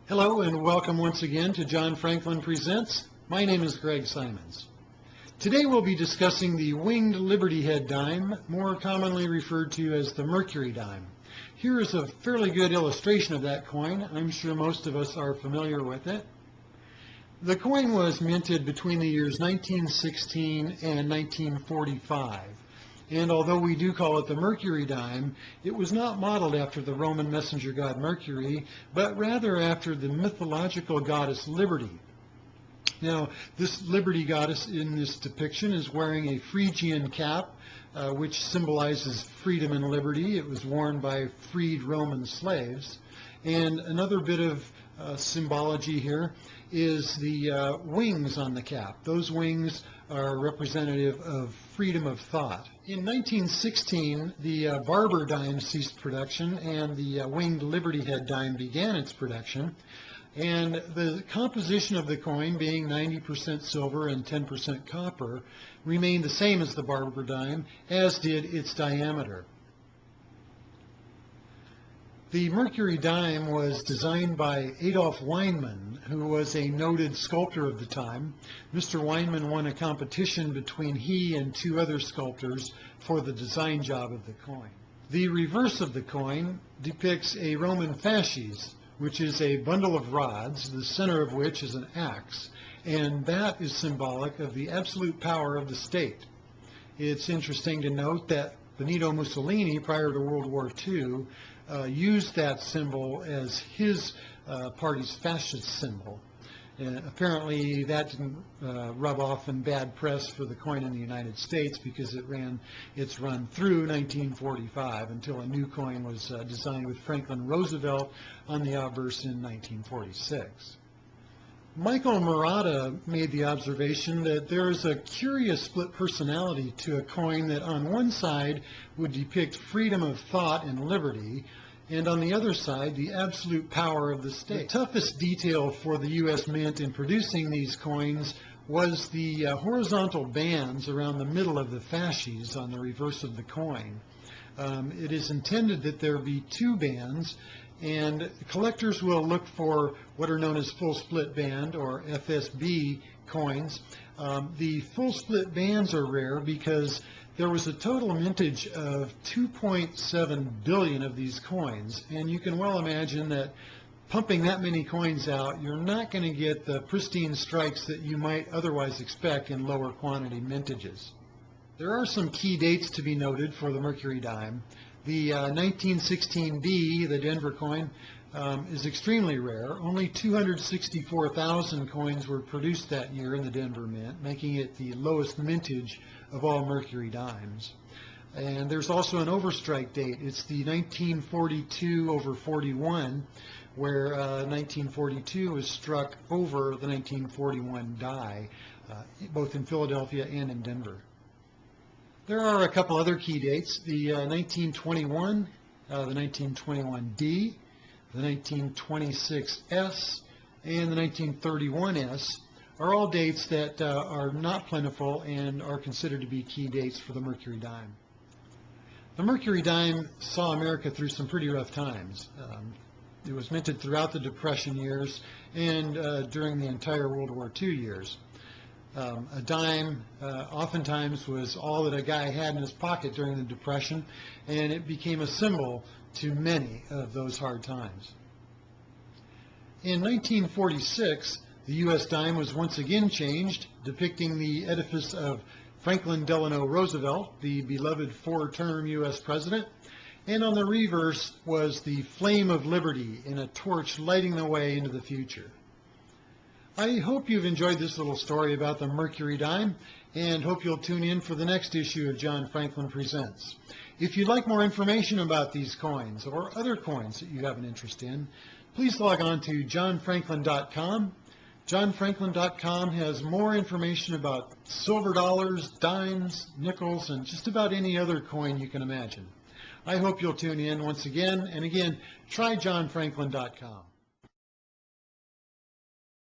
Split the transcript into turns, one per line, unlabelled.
Hello and welcome once again to John Franklin Presents. My name is Greg Simons. Today we'll be discussing the winged Liberty Head dime, more commonly referred to as the Mercury dime. Here is a fairly good illustration of that coin. I'm sure most of us are familiar with it. The coin was minted between the years 1916 and 1945. And although we do call it the Mercury dime, it was not modeled after the Roman messenger god Mercury, but rather after the mythological goddess Liberty. Now, this Liberty goddess in this depiction is wearing a Phrygian cap, which symbolizes freedom and liberty. It was worn by freed Roman slaves. And another bit of symbology here is the wings on the cap. Those wings are representative of freedom of thought. In 1916, the Barber dime ceased production and the winged Liberty Head dime began its production. And the composition of the coin, being 90% silver and 10% copper, remained the same as the Barber dime, as did its diameter. The Mercury dime was designed by Adolf Weinmann, who was a noted sculptor of the time. Mr. Weinmann won a competition between he and two other sculptors for the design job of the coin. The reverse of the coin depicts a Roman fasces, which is a bundle of rods, the center of which is an axe, and that is symbolic of the absolute power of the state. It's interesting to note that Benito Mussolini, prior to World War II, used that symbol as his party's fascist symbol. Apparently that didn't rub off in bad press for the coin in the United States, because it ran its run through 1945 until a new coin was designed with Franklin Roosevelt on the obverse in 1946. Michael Murata made the observation that there is a curious split personality to a coin that on one side would depict freedom of thought and liberty, and on the other side, the absolute power of the state. The toughest detail for the U.S. Mint in producing these coins was the horizontal bands around the middle of the fasces on the reverse of the coin. It is intended that there be two bands, and collectors will look for what are known as full split band or FSB coins. The full split bands are rare because there was a total mintage of 2.7 billion of these coins, and you can well imagine that pumping that many coins out, you're not going to get the pristine strikes that you might otherwise expect in lower quantity mintages. There are some key dates to be noted for the Mercury dime. The 1916B, the Denver coin, is extremely rare. Only 264,000 coins were produced that year in the Denver Mint, making it the lowest mintage of all Mercury dimes. And there's also an overstrike date. It's the 1942 over 41, where 1942 was struck over the 1941 die, both in Philadelphia and in Denver. There are a couple other key dates. The 1921, the 1921D, the 1926S, and the 1931S are all dates that are not plentiful and are considered to be key dates for the Mercury dime. The Mercury dime saw America through some pretty rough times. It was minted throughout the Depression years and during the entire World War II years. A dime oftentimes was all that a guy had in his pocket during the Depression, and it became a symbol to many of those hard times. In 1946, the U.S. dime was once again changed, depicting the edifice of Franklin Delano Roosevelt, the beloved four-term U.S. president, and on the reverse was the flame of liberty in a torch lighting the way into the future. I hope you've enjoyed this little story about the Mercury dime, and hope you'll tune in for the next issue of John Franklin Presents. If you'd like more information about these coins or other coins that you have an interest in, please log on to johnfranklin.com. JohnFranklin.com has more information about silver dollars, dimes, nickels, and just about any other coin you can imagine. I hope you'll tune in once again, and again, try johnfranklin.com.